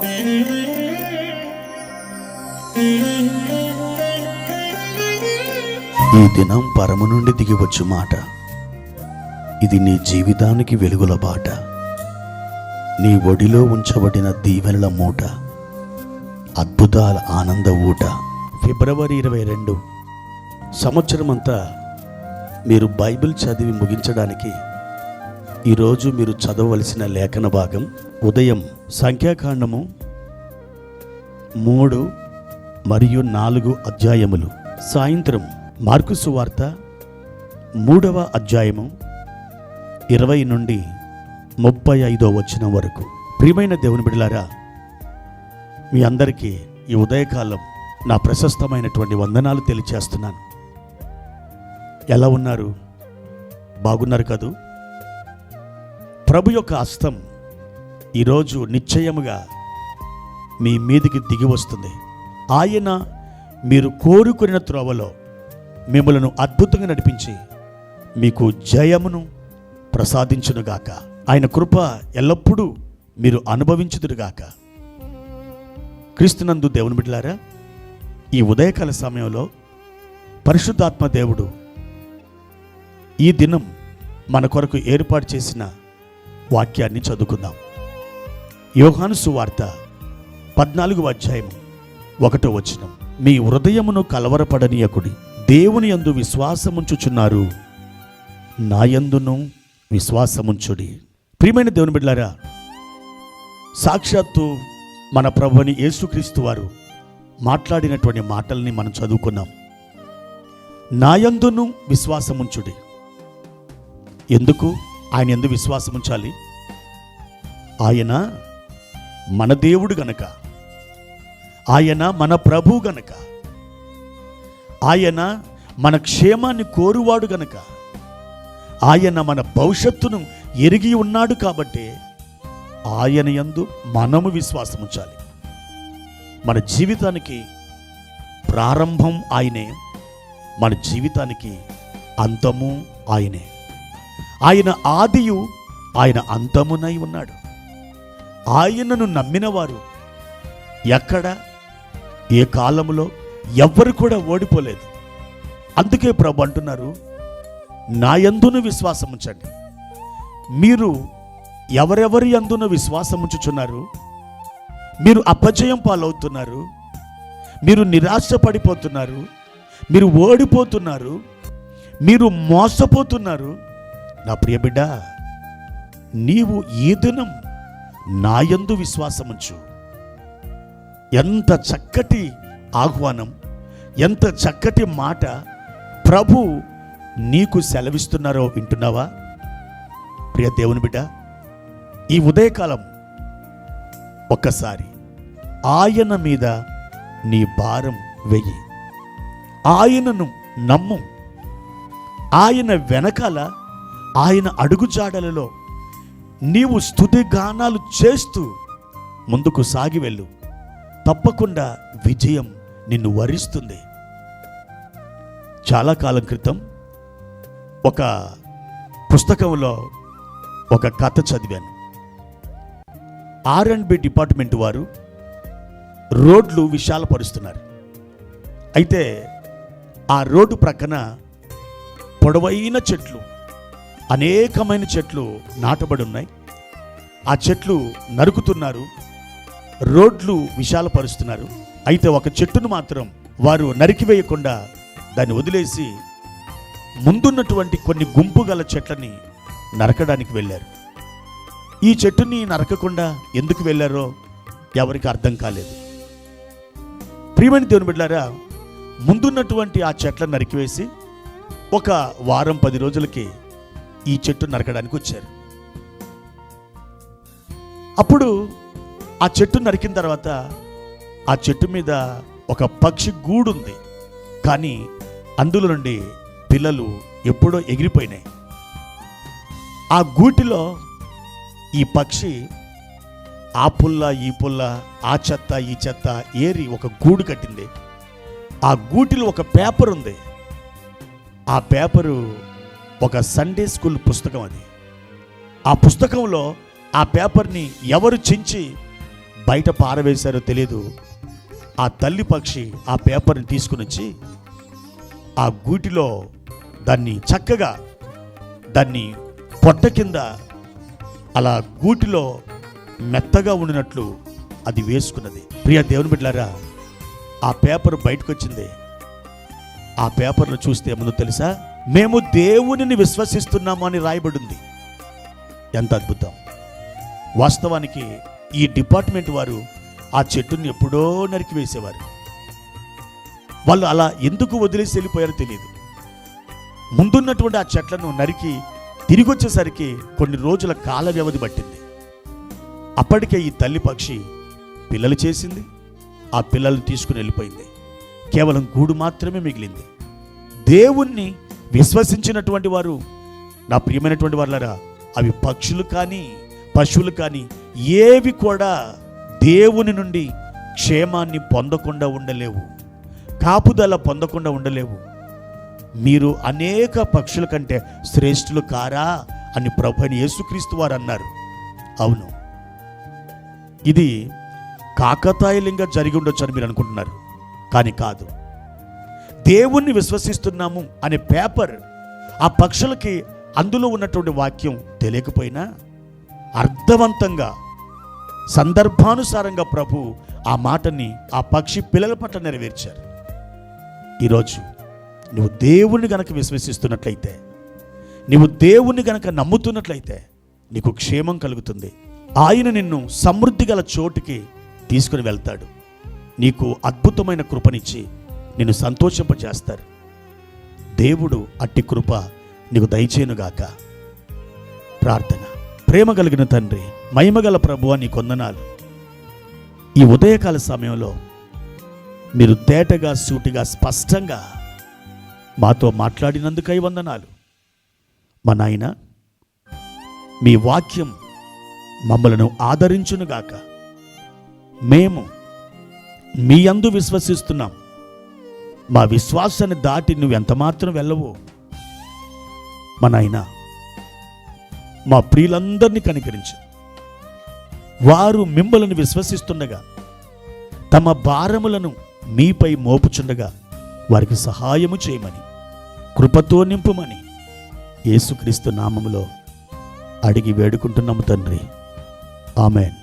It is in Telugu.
ఈ దినం పరము నుండి దిగివచ్చు మాట, ఇది నీ జీవితానికి వెలుగుల బాట, నీ ఒడిలో ఉంచబడిన దీవెనల మూట, అద్భుతాల ఆనంద ఊట. ఫిబ్రవరి 22 సంవత్సరం అంతా మీరు బైబిల్ చదివి ముగించడానికి ఈరోజు మీరు చదవవలసిన లేఖన భాగం ఉదయం సంఖ్యాకాండము 3 మరియు 4 అధ్యాయములు, సాయంత్రం మార్కు సువార్త 3వ అధ్యాయము 20 నుండి 35వ వచనం వరకు. ప్రియమైన దేవుని బిడ్డలారా, మీ అందరికీ ఈ ఉదయకాలం నా ప్రశస్తమైనటువంటి వందనాలు తెలియచేస్తున్నాను. ఎలా ఉన్నారు? బాగున్నారు కదూ? ప్రభు యొక్క హస్తం ఈరోజు నిశ్చయముగా మీ మీదికి దిగి వస్తుంది. ఆయన మీరు కోరుకున్న త్రోవలో మిమ్మలను అద్భుతంగా నడిపించి మీకు జయమును ప్రసాదించునుగాక. ఆయన కృప ఎల్లప్పుడూ మీరు అనుభవించుదురుగాక. క్రీస్తునందు దేవుని బిడ్డలారా, ఈ ఉదయకాల సమయంలో పరిశుద్ధాత్మ దేవుడు ఈ దినం మన కొరకు ఏర్పాటు చేసిన వాక్యాన్ని చదువుకుందాం. యోహాను సువార్త 14వ అధ్యాయము 1వ వచనం. మీ హృదయమును కలవరపడనీయకుడి, దేవుని యందు విశ్వాసముంచుచున్నారు, నా యందును విశ్వాసముంచుడి. ప్రియమైన దేవుని బిడ్డలారా, సాక్షాత్తు మన ప్రభువుని యేసుక్రీస్తు వారు మాట్లాడినటువంటి మాటల్ని మనం చదువుకున్నాం. నా యందును విశ్వాసముంచుడి. ఎందుకు ఆయన యందు విశ్వాసముంచాలి? ఆయన మన దేవుడు గనక, ఆయన మన ప్రభు గనక, ఆయన మన క్షేమాన్ని కోరువాడు గనక, ఆయన మన భవిష్యత్తును ఎరిగి ఉన్నాడు కాబట్టి ఆయన యందు మనము విశ్వాసముంచాలి. మన జీవితానికి ప్రారంభం ఆయనే, మన జీవితానికి అంతము ఆయనే. ఆయన ఆదియు ఆయన అంతమునై ఉన్నాడు. ఆయనను నమ్మిన వారు ఎక్కడ ఏ కాలంలో ఎవ్వరు కూడా ఓడిపోలేదు. అందుకే ప్రభు అంటున్నారు, నా యందును విశ్వాసముంచండి. మీరు ఎవరెవరి యందున విశ్వాసముంచుచున్నారు? మీరు అపజయం పాలవుతున్నారు, మీరు నిరాశపడిపోతున్నారు, మీరు ఓడిపోతున్నారు, మీరు మోసపోతున్నారు. నా ప్రియ బిడ్డ, నీవు ఈ దినం నా యందు విశ్వాసముంచు. ఎంత చక్కటి ఆహ్వానం, ఎంత చక్కటి మాట ప్రభు నీకు సెలవిస్తున్నారో వింటున్నావా? ప్రియ దేవుని బిడ్డ, ఈ ఉదయకాలం ఒక్కసారి ఆయన మీద నీ భారం వెయ్యి, ఆయనను నమ్ము. ఆయన వెనకాల, ఆయన అడుగుజాడలలో నీవు స్తుతిగానాలు చేస్తూ ముందుకు సాగి వెళ్ళు. తప్పకుండా విజయం నిన్ను వరిస్తుంది. చాలా కాలం క్రితం ఒక పుస్తకంలో ఒక కథ చదివాను. R&B డిపార్ట్మెంట్ వారు రోడ్లు విశాలపరుస్తున్నారు. అయితే ఆ రోడ్డు ప్రక్కన పొడవైన చెట్లు, అనేకమైన చెట్లు నాటబడి ఉన్నాయి. ఆ చెట్లు నరుకుతున్నారు, రోడ్లు విశాలపరుస్తున్నారు. అయితే ఒక చెట్టును మాత్రం వారు నరికివేయకుండా దాన్ని వదిలేసి ముందున్నటువంటి కొన్ని గుంపు గల చెట్లని నరకడానికి వెళ్ళారు. ఈ చెట్టుని నరకకుండా ఎందుకు వెళ్ళారో ఎవరికి అర్థం కాలేదు. ప్రియమైన దేవుని బిడ్డలారా, ముందున్నటువంటి ఆ చెట్లను నరికివేసి ఒక వారం 10 రోజులకి ఈ చెట్టు నరకడానికి వచ్చారు. అప్పుడు ఆ చెట్టు నరికిన తర్వాత ఆ చెట్టు మీద ఒక పక్షి గూడు ఉంది, కానీ అందులో నుండి పిల్లలు ఎప్పుడో ఎగిరిపోయినాయి. ఆ గూటిలో ఈ పక్షి ఆ పుల్ల ఈ పుల్ల, ఆ చెత్త ఈ చెత్త ఏరి ఒక గూడు కట్టింది. ఆ గూటిలో ఒక పేపర్ ఉంది. ఆ పేపరు ఒక సండే స్కూల్ పుస్తకం. అది ఆ పుస్తకంలో ఆ పేపర్ని ఎవరు చించి బయట పారవేశారో తెలియదు. ఆ తల్లి పక్షి ఆ పేపర్ని తీసుకుని వచ్చి ఆ గూటిలో దాన్ని చక్కగా దాన్ని పొట్ట కింద అలా గూటిలో మెత్తగా ఉండినట్లు అది వేసుకున్నది. ప్రియ దేవుని బిడ్డలారా, ఆ పేపర్ బయటకు వచ్చింది. ఆ పేపర్ను చూస్తే ఏముందో తెలుసా? మేము దేవునిని విశ్వసిస్తున్నాము అని రాయబడింది. ఎంత అద్భుతం! వాస్తవానికి ఈ డిపార్ట్మెంట్ వారు ఆ చెట్టుని ఎప్పుడో నరికివేసేవారు. వాళ్ళు అలా ఎందుకు వదిలేసి వెళ్ళిపోయారో తెలియదు. ముందున్నటువంటి ఆ చెట్లను నరికి తిరిగి వచ్చేసరికి కొన్ని రోజుల కాల వ్యవధి పట్టింది. అప్పటికే ఈ తల్లి పక్షి పిల్లలు చేసింది. ఆ పిల్లల్ని తీసుకుని వెళ్ళిపోయింది. కేవలం గూడు మాత్రమే మిగిలింది. దేవుణ్ణి విశ్వసించినటువంటి వారు, నా ప్రియమైనటువంటి వాళ్ళరా, అవి పక్షులు కానీ పశువులు కానీ ఏవి కూడా దేవుని నుండి క్షేమాన్ని పొందకుండా ఉండలేవు, కాపుదల పొందకుండా ఉండలేవు. మీరు అనేక పక్షుల కంటే శ్రేష్ఠులు కారా అని ప్రభువైన యేసుక్రీస్తు వారు అన్నారు. అవును, ఇది కాకతాళీయంగా జరిగి ఉండొచ్చు అని మీరు అనుకుంటున్నారు, కానీ కాదు. దేవుణ్ణి విశ్వసిస్తున్నాము అనే పేపర్ ఆ పక్షులకి అందులో ఉన్నటువంటి వాక్యం తెలియకపోయినా అర్థవంతంగా సందర్భానుసారంగా ప్రభు ఆ మాటని ఆ పక్షి పిల్లల పట్ల నెరవేర్చారు. ఈరోజు నువ్వు దేవుణ్ణి గనక విశ్వసిస్తున్నట్లయితే, నీవు దేవుణ్ణి గనక నమ్ముతున్నట్లయితే నీకు క్షేమం కలుగుతుంది. ఆయన నిన్ను సమృద్ధి గల చోటుకి తీసుకుని వెళ్తాడు. నీకు అద్భుతమైన కృపనిచ్చి నిన్ను సంతోషింపజేస్తారు. దేవుడు అట్టి కృప నీకు దయచేయునుగాక. ప్రార్థన. ప్రేమ కలిగిన తండ్రి, మహిమగల ప్రభువా, నీ కొందనాలు. ఈ ఉదయకాల సమయంలో మీరు తేటగా, సూటిగా, స్పష్టంగా మాతో మాట్లాడినందుకై వందనాలు. మా నాయన, మీ వాక్యం మమ్మలను ఆదరించునుగాక. మేము మీ యందు విశ్వసిస్తున్నాం. మా విశ్వాసాన్ని దాటి నువ్వు ఎంత మాత్రం వెళ్ళవు. మా నాయన, మా ప్రియులందరినీ కనికరించు. వారు మిమ్మల్ని విశ్వసిస్తుండగా, తమ భారములను మీపై మోపుచుండగా వారికి సహాయము చేయమని, కృపతో నింపుమని యేసుక్రీస్తు నామములో అడిగి వేడుకుంటున్నాము తండ్రి. ఆమెన్.